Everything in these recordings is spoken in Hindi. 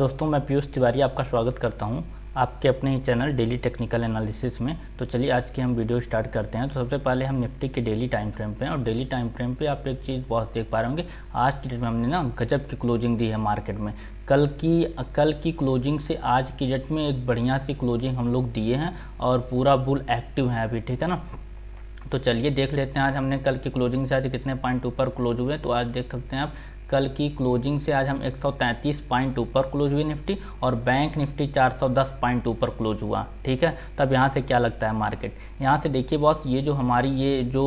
दोस्तों, मैं पीयूष तिवारी आपका स्वागत करता हूं आपके अपने ही चैनल डेली टेक्निकल एनालिसिस में। तो चलिए आज की हम वीडियो स्टार्ट करते हैं। तो सबसे पहले हम निफ्टी के डेली टाइम फ्रेम पे हैं और डेली टाइम फ्रेम पे आप एक चीज़ बहुत देख पा रहे होंगे। आज की डेट में हमने ना गजब की क्लोजिंग दी है मार्केट में। कल की क्लोजिंग से आज की डेट में एक बढ़िया सी क्लोजिंग हम लोग दिए हैं और पूरा बुल एक्टिव है अभी, ठीक है ना। तो चलिए देख लेते हैं आज हमने कल की क्लोजिंग से आज कितने पॉइंट ऊपर क्लोज हुए। तो आज देख सकते हैं आप, कल की क्लोजिंग से आज हम 133 पॉइंट ऊपर क्लोज हुए निफ्टी, और बैंक निफ्टी 410 पॉइंट ऊपर क्लोज हुआ, ठीक है। तब यहाँ से क्या लगता है मार्केट, यहाँ से देखिए बॉस, ये जो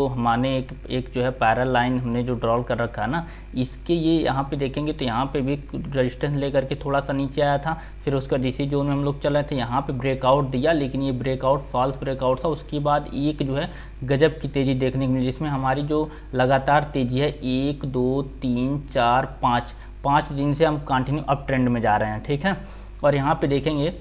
हमने एक जो है पैरल लाइन हमने जो ड्रॉ कर रखा है ना, इसके ये यहाँ पे देखेंगे तो यहाँ पे भी रेजिस्टेंस लेकर के थोड़ा सा नीचे आया था। फिर उसका डीसी जोन में हम लोग चल रहे थे, यहाँ पे ब्रेकआउट दिया, लेकिन ये ब्रेकआउट फॉल्स ब्रेकआउट था। उसके बाद एक जो है गजब की तेज़ी देखने को मिली, जिसमें हमारी जो लगातार तेज़ी है 1 2 3 4 5 दिन से हम कंटिन्यू अप ट्रेंड में जा रहे हैं, ठीक है। और यहाँ पे देखेंगे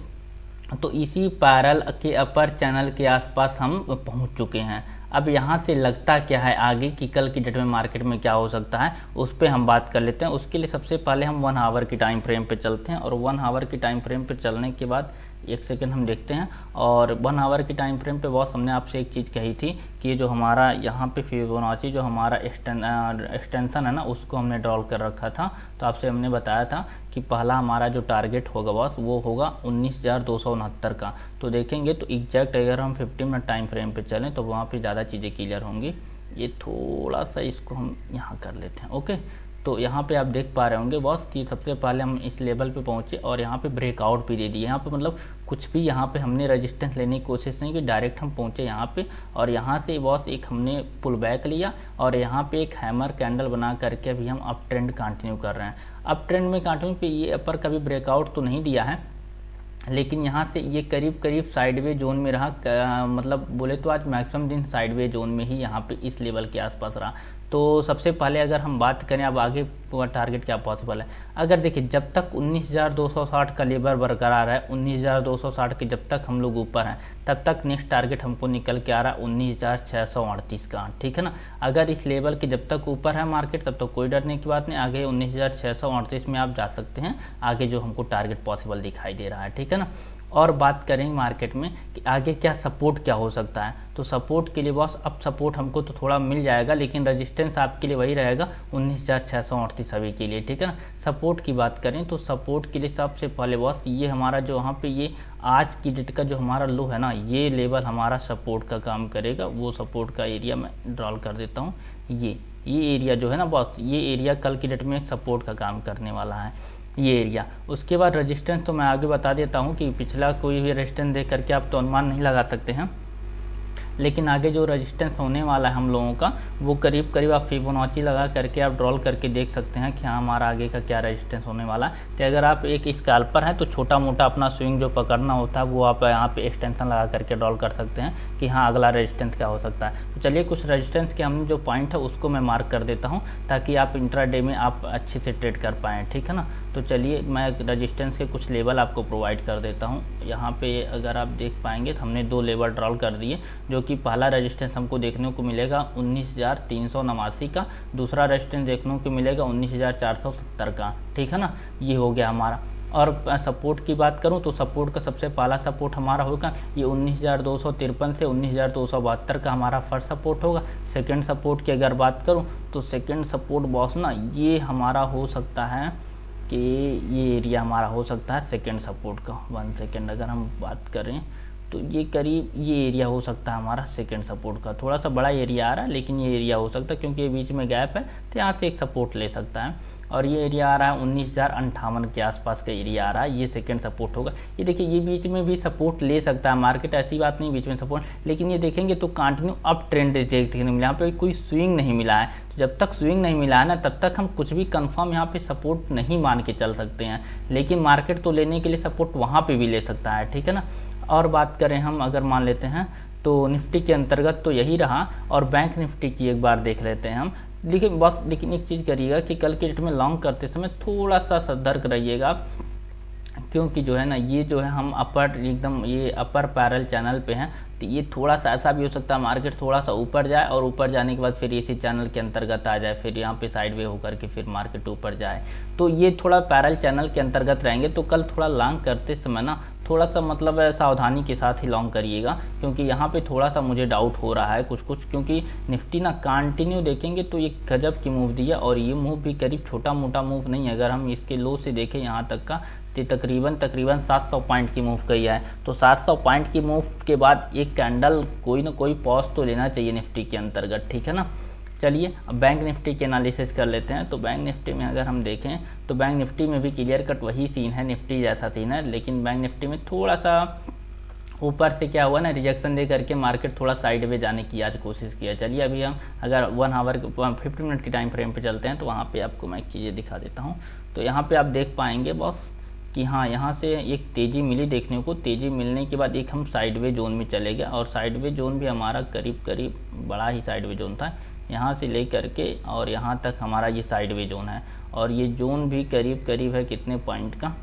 तो इसी पैरल के अपर चैनल के आसपास हम पहुँच चुके हैं। अब यहाँ से लगता क्या है आगे कि कल की डेट में मार्केट में क्या हो सकता है, उस पर हम बात कर लेते हैं। उसके लिए सबसे पहले हम 1 आवर की टाइम फ्रेम पे चलते हैं, और 1 आवर की टाइम फ्रेम पे चलने के बाद एक सेकंड हम देखते हैं। और 1 आवर की टाइम फ्रेम पे बॉस हमने आपसे एक चीज़ कही थी कि जो हमारा यहाँ पे फिबोनाची जो हमारा एक्सटेंशन है ना, उसको हमने ड्रॉ कर रखा था। तो आपसे हमने बताया था कि पहला हमारा जो टारगेट होगा बॉस वो होगा 19,269 का। तो देखेंगे तो एग्जैक्ट अगर हम 15 मिनट टाइम फ्रेम पे चलें तो वहाँ पे ज़्यादा चीज़ें क्लियर होंगी। ये थोड़ा सा इसको हम यहाँ कर लेते हैं, ओके। तो यहाँ पे आप देख पा रहे होंगे बॉस कि सबसे पहले हम इस लेवल पे पहुँचे और यहाँ पे ब्रेकआउट भी दे दिए। यहाँ पे मतलब कुछ भी यहाँ पे हमने रेजिस्टेंस लेने की कोशिश नहीं की, डायरेक्ट हम पहुँचे यहाँ पे, और यहाँ से बॉस एक हमने पुल बैक लिया और यहाँ पे एक हैमर कैंडल बना करके अभी हम अप ट्रेंड कंटिन्यू कर रहे हैं। अप ट्रेंड में कंटिन्यू पे ये अपर कभी ब्रेकआउट तो नहीं दिया है, लेकिन यहाँ से ये करीब साइडवे जोन में रहा। मतलब बोले तो आज मैक्सिमम दिन साइडवे जोन में ही यहाँ पे इस लेवल के आसपास रहा। तो सबसे पहले अगर हम बात करें अब आगे टारगेट क्या पॉसिबल है, अगर देखिए जब तक 19,260 का लेवल बरकरार है, 19,260 के जब तक हम लोग ऊपर हैं, तब तक नेक्स्ट टारगेट हमको निकल के आ रहा है 19,638 का, ठीक है ना। अगर इस लेवल के जब तक ऊपर है मार्केट तब तो कोई डरने की बात नहीं, आगे 19,638 में आप जा सकते हैं, आगे जो हमको टारगेट पॉसिबल दिखाई दे रहा है, ठीक है ना। और बात करेंगे मार्केट में कि आगे क्या सपोर्ट क्या हो सकता है, तो सपोर्ट के लिए बॉस अब सपोर्ट हमको तो थोड़ा मिल जाएगा, लेकिन रेजिस्टेंस आपके लिए वही रहेगा 19,638 अभी के लिए, ठीक है ना। सपोर्ट की बात करें तो सपोर्ट के लिए सबसे पहले बॉस ये हमारा जो यहाँ पे ये आज की डेट का जो हमारा लो है ना, ये लेवल हमारा सपोर्ट का काम करेगा। वो सपोर्ट का एरिया मैं ड्रॉ कर देता हूँ। ये एरिया जो है ना बॉस, ये एरिया कल की डेट में सपोर्ट का काम करने वाला है, ये एरिया। उसके बाद रेजिस्टेंस तो मैं आगे बता देता हूँ कि पिछला कोई भी रेजिस्टेंस देख करके आप तो अनुमान नहीं लगा सकते हैं, लेकिन आगे जो रेजिस्टेंस होने वाला है हम लोगों का वो करीब आप फिबोनाची लगा करके आप ड्रॉल करके देख सकते हैं कि हाँ हमारा आगे का क्या रेजिस्टेंस होने वाला है। तो अगर आप एक स्कैल्पर हैं तो छोटा मोटा अपना स्विंग जो पकड़ना होता है वो आप यहाँ पे एक्सटेंशन लगा करके ड्रॉल कर सकते हैं कि हाँ अगला रेजिस्टेंस क्या हो सकता है। तो चलिए कुछ रेजिस्टेंस के हम जो पॉइंट है उसको मैं मार्क कर देता हूँ ताकि आप इंट्राडे में आप अच्छे से ट्रेड कर पाएँ, ठीक है ना। तो चलिए मैं रेजिस्टेंस के कुछ लेवल आपको प्रोवाइड कर देता हूँ। यहाँ पे अगर आप देख पाएंगे तो हमने 2 लेवल ड्रॉ कर दिए, जो कि पहला रेजिस्टेंस हमको देखने को मिलेगा 19,389 का, दूसरा रेजिस्टेंस देखने को मिलेगा 19,470 का, ठीक है ना। ये हो गया हमारा। और सपोर्ट की बात करूं तो सपोर्ट का सबसे पहला सपोर्ट हमारा होगा ये 19,253 से 19,272 का हमारा फर्स्ट सपोर्ट होगा। सेकंड सपोर्ट की अगर बात करूं तो सेकंड सपोर्ट बॉस ना ये हमारा हो सकता है कि ये एरिया हमारा हो सकता है सेकंड सपोर्ट का। 1 सेकंड अगर हम बात करें तो ये करीब ये एरिया हो सकता है हमारा सेकंड सपोर्ट का। थोड़ा सा बड़ा एरिया आ रहा है लेकिन ये एरिया हो सकता है क्योंकि ये बीच में गैप है, तो यहाँ से एक सपोर्ट ले सकता है। और ये एरिया आ रहा है 19,058 के आसपास का एरिया आ रहा है, ये सेकंड सपोर्ट होगा। ये देखिए ये बीच में भी सपोर्ट ले सकता है मार्केट, ऐसी बात नहीं बीच में सपोर्ट, लेकिन ये देखेंगे तो कंटिन्यू अप ट्रेंड देखने को मिला, यहाँ पे कोई स्विंग नहीं मिला है। तो जब तक स्विंग नहीं मिला है ना तब तक हम कुछ भी कंफर्म यहाँ पे सपोर्ट नहीं मान के चल सकते हैं, लेकिन मार्केट तो लेने के लिए सपोर्ट वहाँ पे भी ले सकता है, ठीक है ना। और बात करें हम अगर मान लेते हैं तो निफ्टी के अंतर्गत तो यही रहा, और बैंक निफ्टी की एक बार देख लेते हैं हम। लेकिन बस लेकिन एक चीज़ करिएगा कि कल के डेट में लॉन्ग करते समय थोड़ा सा सतर्क रहिएगा, क्योंकि जो है ना ये जो है हम अपर एकदम ये अपर पैरल चैनल पे हैं, तो ये थोड़ा सा ऐसा भी हो सकता है मार्केट थोड़ा सा ऊपर जाए और ऊपर जाने के बाद फिर इसी चैनल के अंतर्गत आ जाए, फिर यहाँ पे साइडवे होकर के फिर मार्केट ऊपर जाए। तो ये थोड़ा पैरेलल चैनल के अंतर्गत रहेंगे। तो कल थोड़ा लॉन्ग करते समय ना थोड़ा सा मतलब सावधानी के साथ ही लॉन्ग करिएगा, क्योंकि यहाँ पे थोड़ा सा मुझे डाउट हो रहा है कुछ, क्योंकि निफ्टी ना कंटिन्यू देखेंगे तो ये गजब की मूव दी है, और ये मूव भी करीब छोटा मोटा मूव नहीं है। अगर हम इसके लो से देखें यहाँ तक का तो तकरीबन 700 पॉइंट की मूव कही है। तो 700 पॉइंट की मूव के बाद एक कैंडल कोई ना कोई पॉज तो लेना चाहिए निफ्टी के अंतर्गत, ठीक है ना। चलिए अब बैंक निफ्टी के एनालिसिस कर लेते हैं। तो बैंक निफ्टी में अगर हम देखें तो बैंक निफ्टी में भी क्लियर कट वही सीन है, निफ्टी जैसा सीन है, लेकिन बैंक निफ्टी में थोड़ा सा ऊपर से क्या हुआ ना, रिजेक्शन दे करके मार्केट थोड़ा साइडवे जाने की आज कोशिश किया। चलिए अभी हम अगर 1 आवर 50 मिनट की टाइम फ्रेम पे चलते हैं तो वहाँ पे आपको मैं चीज़ें दिखा देता हूँ। तो यहाँ पे आप देख पाएंगे बॉस कि हाँ यहाँ से एक तेज़ी मिली देखने को। तेज़ी मिलने के बाद एक हम साइडवे जोन में चले गए, और साइडवे जोन भी हमारा करीब करीब बड़ा ही साइडवे जोन था, यहाँ से ले करके और यहाँ तक हमारा ये साइडवे जोन है। और ये जोन भी करीब करीब है कितने पॉइंट का,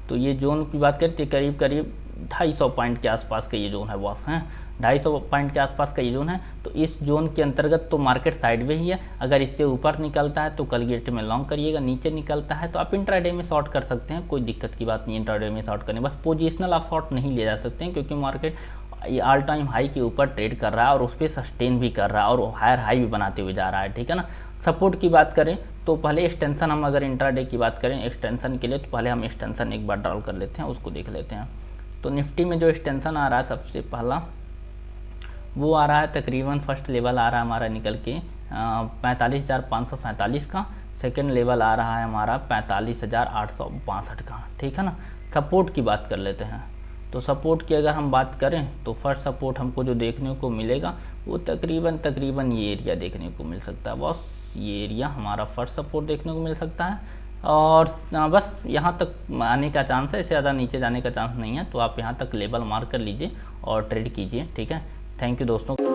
तो ये जोन की बात करते करीब करीब 250 पॉइंट के आसपास का ये जोन है बॉस, हैं 250 पॉइंट के आसपास का ये जोन है। तो इस जोन के अंतर्गत तो मार्केट साइडवे ही है। अगर इससे ऊपर निकलता है तो कल गेट में लॉन्ग करिएगा, नीचे निकलता है तो आप इंट्राडे में शॉर्ट कर सकते हैं, कोई दिक्कत की बात नहीं है इंट्राडे में शॉर्ट करने। बस पोजिशनल आप शॉर्ट नहीं ले जा सकते हैं, क्योंकि मार्केट ये ऑल टाइम हाई के ऊपर ट्रेड कर रहा है और उस पर सस्टेन भी कर रहा है और हायर हाई भी बनाते हुए जा रहा है, ठीक है ना। सपोर्ट की बात करें तो पहले एक्सटेंशन, हम अगर इंट्राडे की बात करें एक्सटेंशन के लिए, तो पहले हम एक्सटेंशन एक बार ड्रॉ कर लेते हैं, उसको देख लेते हैं। तो निफ्टी में जो एक्सटेंशन आ रहा है सबसे पहला वो आ रहा है तकरीबन फर्स्ट लेवल आ रहा है हमारा निकल के 45,547 का। सेकंड लेवल आ रहा है हमारा 45,862 का, ठीक है ना। सपोर्ट की बात कर लेते हैं। तो सपोर्ट की अगर हम बात करें तो फर्स्ट सपोर्ट हमको जो देखने को मिलेगा वो तकरीबन ये एरिया देखने को मिल सकता है बॉस। ये एरिया हमारा फर्स्ट सपोर्ट देखने को मिल सकता है, और बस यहाँ तक आने का चांस है, इससे ज़्यादा नीचे जाने का चांस नहीं है। तो आप यहाँ तक लेवल मार्क कर लीजिए और ट्रेड कीजिए, ठीक है। थैंक यू दोस्तों।